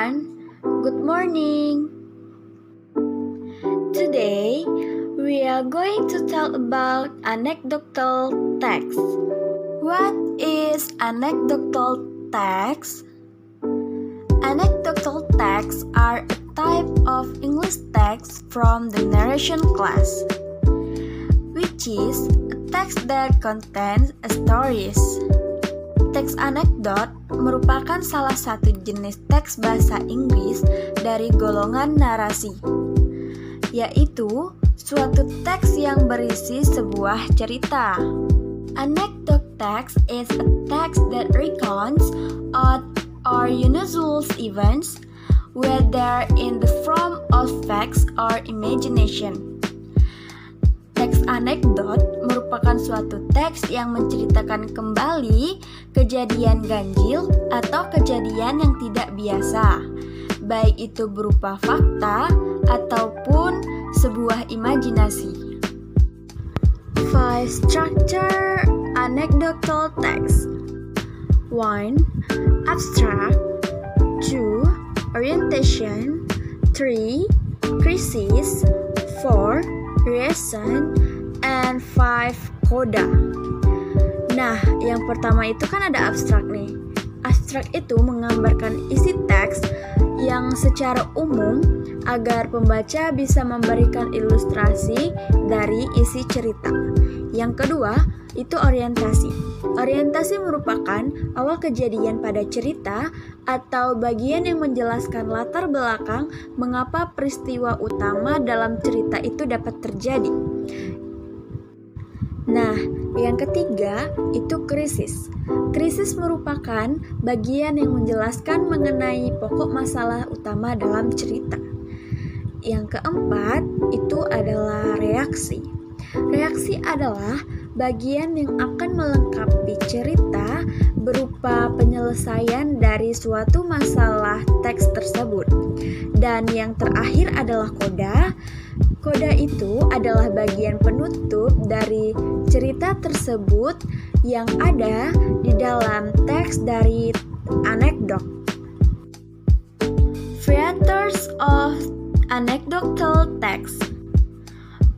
everyone, good morning. Today, we are going to talk about anecdotal text. What is anecdotal text? Anecdotal texts are a type of English text from the narration class, which is a text that contains stories. Teks anekdot merupakan salah satu jenis teks bahasa Inggris dari golongan narasi, yaitu suatu teks yang berisi sebuah cerita. Anecdote text is a text that recounts odd or unusual events, whether in the form of facts or imagination. Teks anekdot merupakan suatu teks yang menceritakan kembali kejadian ganjil atau kejadian yang tidak biasa, baik itu berupa fakta ataupun sebuah imajinasi. 5 structure anecdotal text. 1. Abstract. 2. Orientation. 3. Crisis. 4. Reason, and 5 coda. Nah, yang pertama itu kan ada abstrak nih. Abstrak itu menggambarkan isi teks yang secara umum agar pembaca bisa memberikan ilustrasi dari isi cerita. Yang kedua, itu orientasi. Orientasi merupakan awal kejadian pada cerita atau bagian yang menjelaskan latar belakang mengapa peristiwa utama dalam cerita itu dapat terjadi. Nah, yang ketiga itu krisis. Krisis merupakan bagian yang menjelaskan mengenai pokok masalah utama dalam cerita. Yang keempat itu adalah reaksi. Reaksi adalah bagian yang akan melengkapi cerita berupa penyelesaian dari suatu masalah teks tersebut. Dan yang terakhir adalah koda. Koda itu adalah bagian penutup dari cerita tersebut yang ada di dalam teks dari anekdot. Features of anecdotal text.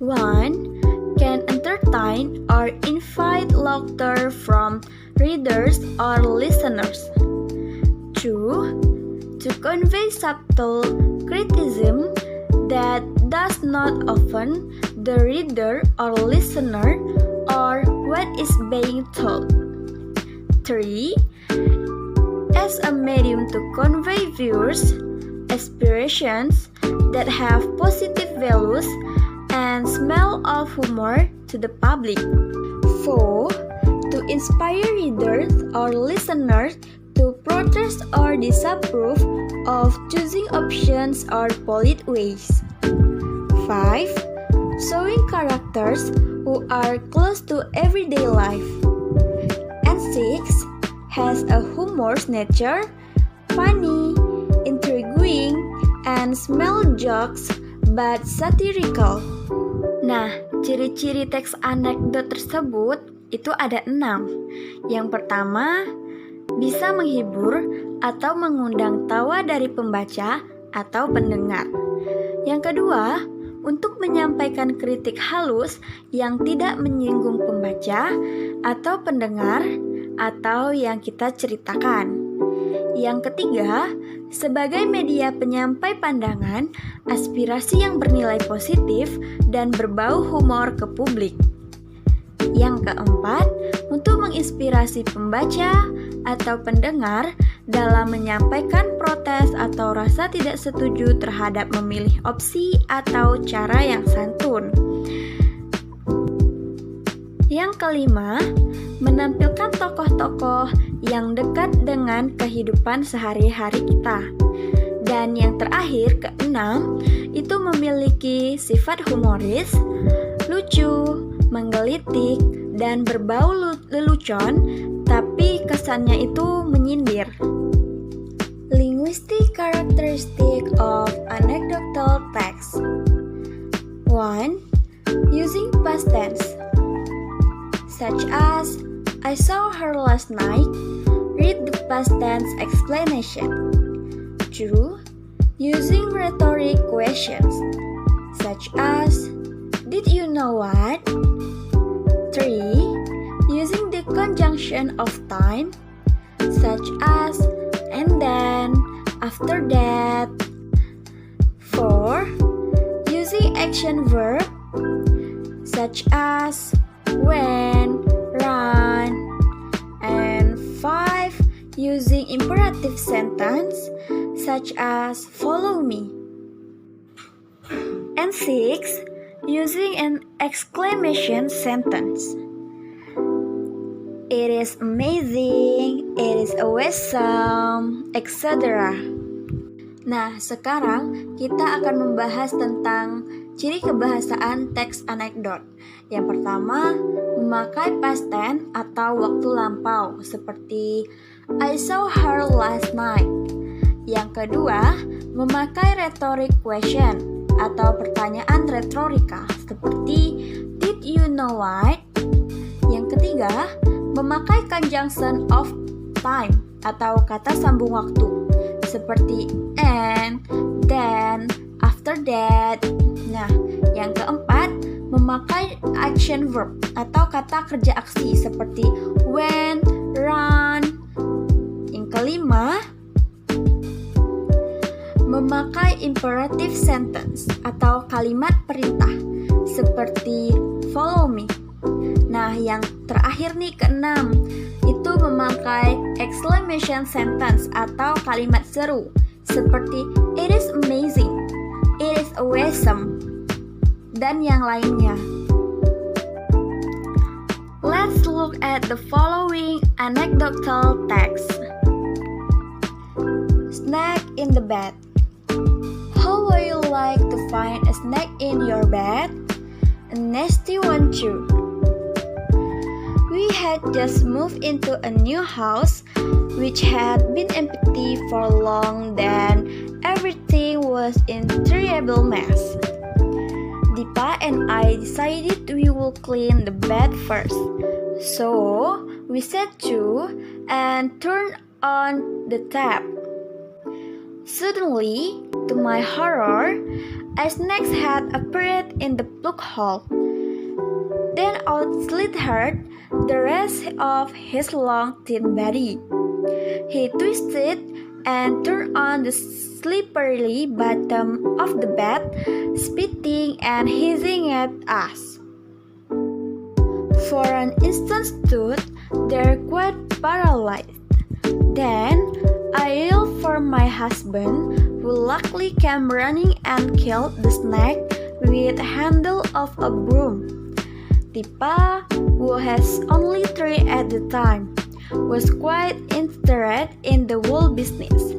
1. Can entertain or invite laughter from readers or listeners. 2. To convey subtle criticism that does not offend the reader or listener or what is being told. 3. As a medium to convey viewers' aspirations that have positive values and smell of humor to the public. 4. To inspire readers or listeners to protest or disapprove of choosing options or polite ways. 5. Showing characters who are close to everyday life. And 6. Has a humorous nature, funny, intriguing, and smell jokes but satirical. Nah, ciri-ciri teks anekdot tersebut itu ada 6. Yang pertama, bisa menghibur atau mengundang tawa dari pembaca atau pendengar. Yang kedua, untuk menyampaikan kritik halus yang tidak menyinggung pembaca atau pendengar atau yang kita ceritakan. Yang ketiga, sebagai media penyampai pandangan, aspirasi yang bernilai positif dan berbau humor ke publik. Yang keempat, untuk menginspirasi pembaca atau pendengar dalam menyampaikan protes atau rasa tidak setuju terhadap memilih opsi atau cara yang santun. Yang kelima, menampilkan tokoh-tokoh yang dekat dengan kehidupan sehari-hari kita. Dan yang terakhir, keenam, itu memiliki sifat humoris, lucu, menggelitik, dan berbau lelucon, tapi kesannya itu menyindir. Linguistic characteristic of anecdotal text. 1. Using past tense, such as I saw her last night. Read the past tense explanation. 2. using rhetoric questions such as, "Did you know what?" 3. Using the conjunction of time such as, "and then," "after that." 4. Using action verb such as when, run. And 5. Using imperative sentence such as follow me. And 6. Using an exclamation sentence. It is amazing, it is awesome, etc. Nah, sekarang kita akan membahas tentang ciri kebahasaan teks anekdot. Yang pertama, memakai past tense atau waktu lampau seperti I saw her last night. Yang kedua, memakai rhetoric question atau pertanyaan retorika seperti did you know what? Yang ketiga, memakai conjunction of time atau kata sambung waktu seperti and, then, after that. Nah, yang keempat, memakai action verb atau kata kerja aksi seperti when, run. Yang kelima, memakai imperative sentence atau kalimat perintah seperti follow me. Nah, yang terakhir nih keenam, itu memakai exclamation sentence atau kalimat seru seperti it is amazing, it is awesome, dan yang lainnya. Let's look at the following anecdotal text. Snack in the bed. How would you like to find a snack in your bed? A nasty one too. We had just moved into a new house which had been empty for long, then everything was in terrible mess. Deepa and I decided we would clean the bed first. So we sat to and turned on the tap. Suddenly, to my horror, a snake's head appeared in the plug hole. Then out slithered the rest of his long thin body. He twisted and turned on the slippery bottom of the bed, spitting and hissing at us. For an instant stood there quite paralyzed. Then I yelled for my husband, who luckily came running and killed the snake with the handle of a broom. Deepa, who has only 3 at the time, was quite interested in the whole business.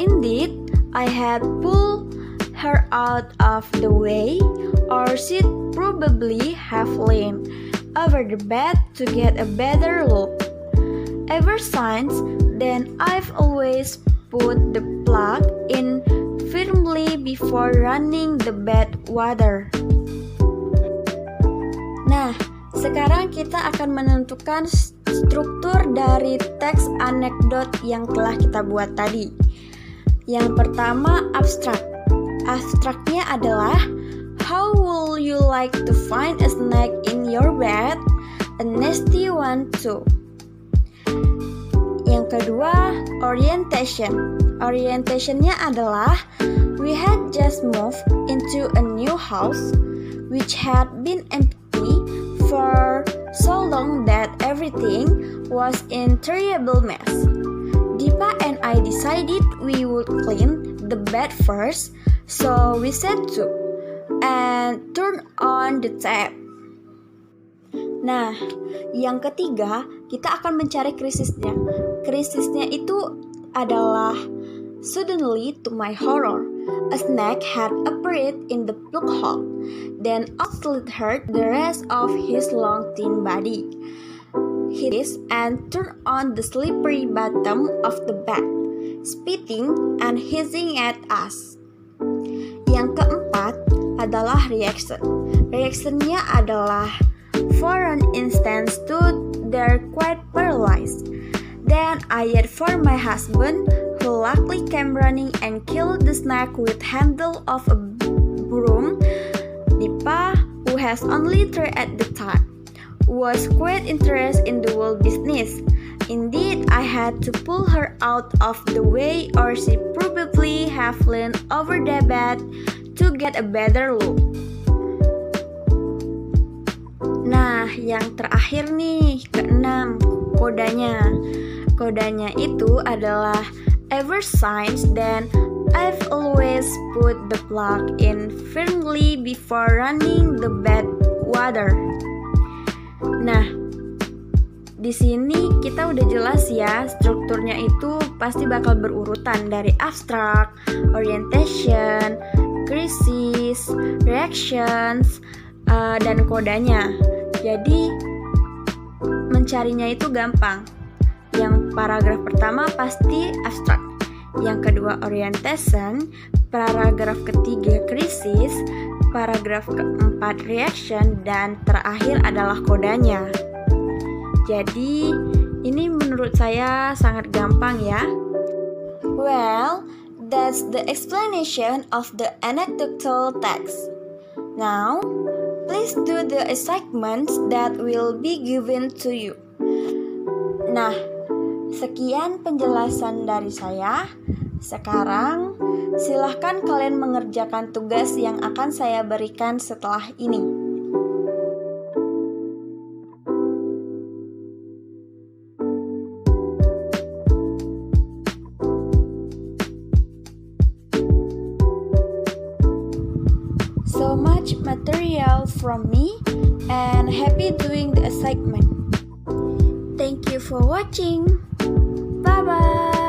Indeed, I had pulled her out of the way, or she'd probably have leaned over the bed to get a better look. Ever since then, I've always put the plug in firmly before running the bed water. Nah, sekarang kita akan menentukan struktur dari teks anekdot yang telah kita buat tadi. Yang pertama, abstrak. Abstraknya adalah how will you like to find a snack in your bed? A nasty one too. Yang kedua, orientation. Orientationnya adalah we had just moved into a new house which had been empty for so long that everything was in terrible mess. Deepa and I decided we would clean the bed first, so we sat to and turned on the tap. Nah, yang ketiga, kita akan mencari krisisnya. Krisisnya itu adalah suddenly, to my horror, a snake had appeared in the plug hole. Then out slithered the rest of his long thin body. He hissed and turned on the slippery bottom of the bed, spitting and hissing at us. Yang keempat adalah reaction. Reactionnya adalah for an instant stood there quite paralyzed. Then I yelled for my husband, who luckily came running and killed the snake with handle of a broom. Nipa, who has only 3 at the time, was quite interested in the whole business. Indeed, I had to pull her out of the way or she probably have leaned over the bed to get a better look. Nah, yang terakhir nih, keenam, kodanya. Kodanya itu adalah ever since then I've always put the plug in firmly before running the bed water. Nah, di sini kita udah jelas ya, strukturnya itu pasti bakal berurutan dari abstract, orientation, krisis, reactions, dan kodanya. Jadi mencarinya itu gampang. Yang paragraf pertama pasti abstract, yang kedua orientation, paragraf ketiga krisis, paragraf keempat reaction, dan terakhir adalah kodanya. Jadi ini menurut saya sangat gampang ya. Well, that's the explanation of the anecdotal text. Now, please do the assignments that will be given to you. Nah, sekian penjelasan dari saya. Sekarang, silahkan kalian mengerjakan tugas yang akan saya berikan setelah ini. So much material from me and happy doing the assignment. Thank you for watching. Bye-bye.